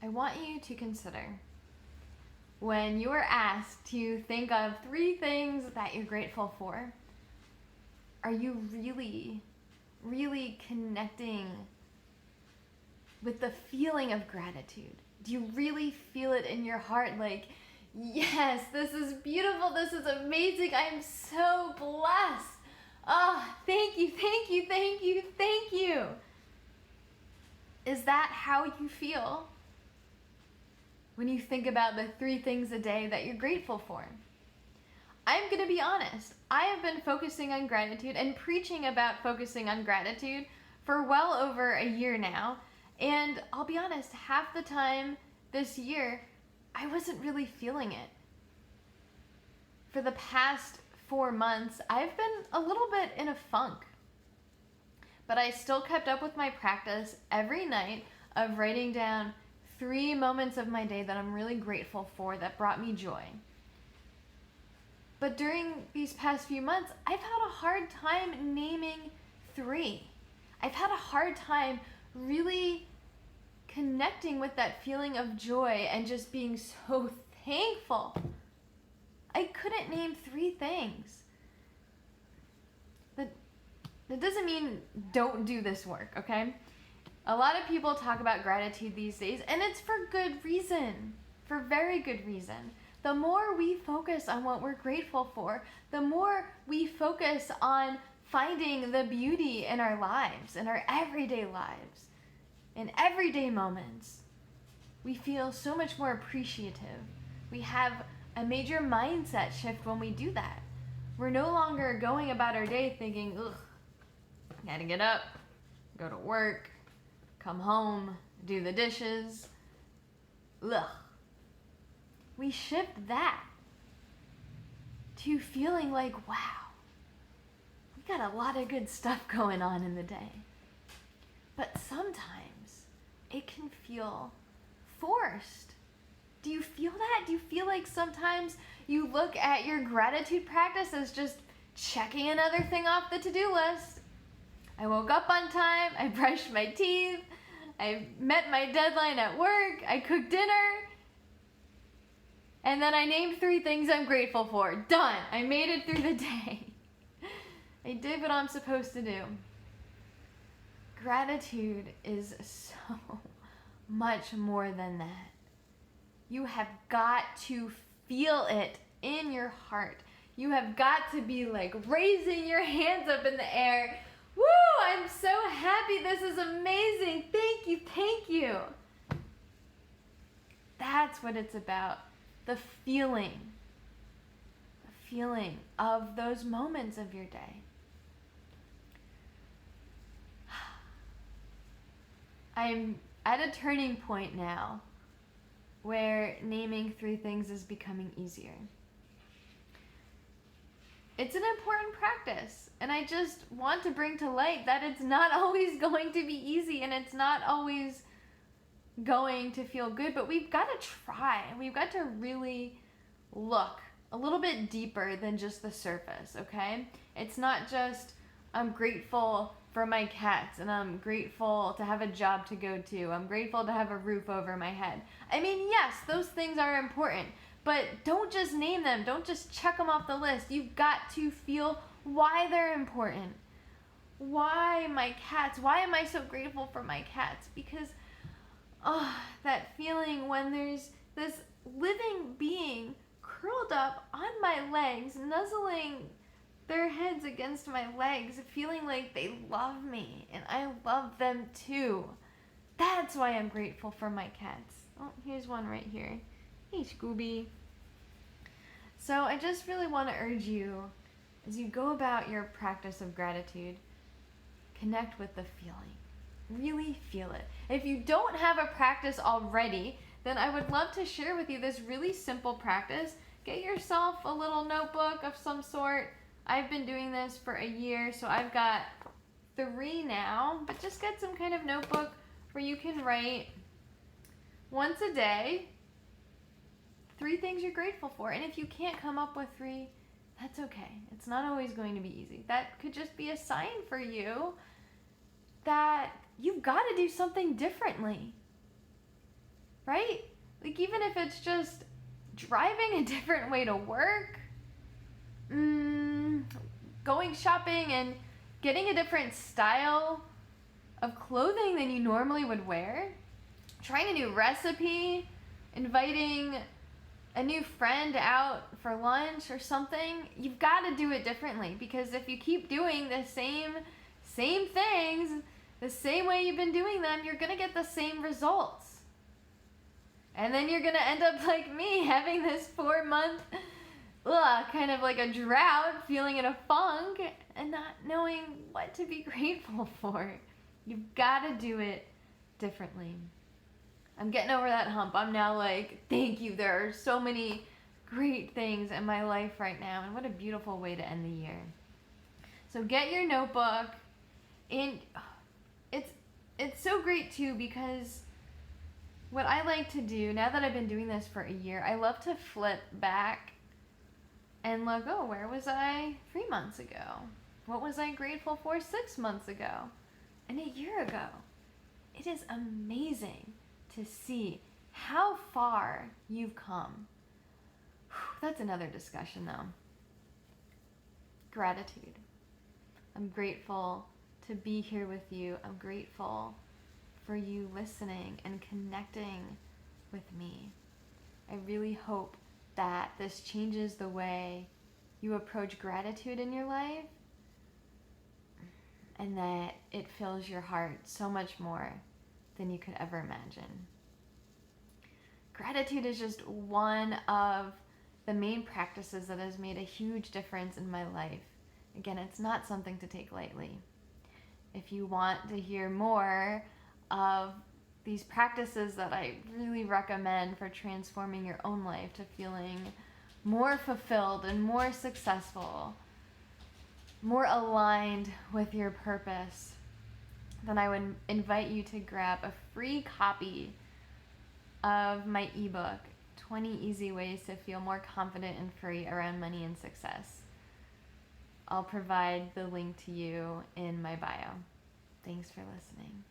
I want you to consider when you are asked to think of 3 things that you're grateful for, are you really, really connecting with the feeling of gratitude? Do you really feel it in your heart like, yes, this is beautiful, this is amazing, I am so blessed. Oh, thank you, thank you, thank you, thank you. Is that how you feel when you think about the 3 things a day that you're grateful for? I'm going to be honest. I have been focusing on gratitude and preaching about focusing on gratitude for well over a year now. And I'll be honest, half the time this year, I wasn't really feeling it. For the past 4 months, I've been a little bit in a funk. But I still kept up with my practice every night of writing down 3 moments of my day that I'm really grateful for that brought me joy. But during these past few months, I've had a hard time naming 3. I've had a hard time really connecting with that feeling of joy and just being so thankful. I couldn't name 3 things. That doesn't mean don't do this work, okay? A lot of people talk about gratitude these days, and it's for good reason, for very good reason. The more we focus on what we're grateful for, the more we focus on finding the beauty in our lives, in our everyday lives, in everyday moments. We feel so much more appreciative. We have a major mindset shift when we do that. We're no longer going about our day thinking, ugh, gotta get up, go to work, come home, do the dishes. Ugh. We shift that to feeling like, wow, we got a lot of good stuff going on in the day. But sometimes it can feel forced. Do you feel that? Do you feel like sometimes you look at your gratitude practice as just checking another thing off the to-do list? I woke up on time, I brushed my teeth, I met my deadline at work, I cooked dinner, and then I named 3 things I'm grateful for. Done. I made it through the day. I did what I'm supposed to do. Gratitude is so much more than that. You have got to feel it in your heart. You have got to be like raising your hands up in the air. Woo! I'm so happy. This is amazing. Thank you. Thank you. That's what it's about. The feeling of those moments of your day. I'm at a turning point now where naming 3 things is becoming easier. It's an important practice, and I just want to bring to light that it's not always going to be easy, and it's not always going to feel good, but we've got to try. We've got to really look a little bit deeper than just the surface, okay? It's not just, I'm grateful for my cats, and I'm grateful to have a job to go to. I'm grateful to have a roof over my head. I mean, yes, those things are important, but don't just name them. Don't just check them off the list. You've got to feel why they're important. Why my cats? Why am I so grateful for my cats? Because that feeling when there's this living being curled up on my legs, nuzzling their heads against my legs, feeling like they love me and I love them too. That's why I'm grateful for my cats. Oh, here's one right here. Hey, Scooby. So I just really want to urge you, as you go about your practice of gratitude, connect with the feeling. Really feel it. If you don't have a practice already, then I would love to share with you this really simple practice. Get yourself a little notebook of some sort. I've been doing this for a year, so I've got 3 now, but just get some kind of notebook where you can write once a day 3 things you're grateful for. And if you can't come up with 3, that's okay. It's not always going to be easy. That could just be a sign for you that you've got to do something differently. right? Like, even if it's just driving a different way to work, going shopping and getting a different style of clothing than you normally would wear, trying a new recipe, inviting a new friend out for lunch or something. You've got to do it differently, because if you keep doing the same things the same way you've been doing them, you're going to get the same results. And then you're going to end up like me, having this 4-month kind of like a drought, feeling in a funk, and not knowing what to be grateful for. You've got to do it differently. I'm getting over that hump. I'm now like, thank you. There are so many great things in my life right now, and what a beautiful way to end the year. So get your notebook, and it's so great too, because what I like to do, now that I've been doing this for a year, I love to flip back and look, oh, where was I 3 months ago? What was I grateful for 6 months ago? And a year ago? It is amazing to see how far you've come. That's another discussion, though. Gratitude. I'm grateful to be here with you. I'm grateful for you listening and connecting with me. I really hope that this changes the way you approach gratitude in your life, and that it fills your heart so much more than you could ever imagine. Gratitude is just one of the main practices that has made a huge difference in my life. Again, it's not something to take lightly. If you want to hear more of these practices that I really recommend for transforming your own life to feeling more fulfilled and more successful, more aligned with your purpose, then I would invite you to grab a free copy of my ebook, 20 Easy Ways to Feel More Confident and Free Around Money and Success. I'll provide the link to you in my bio. Thanks for listening.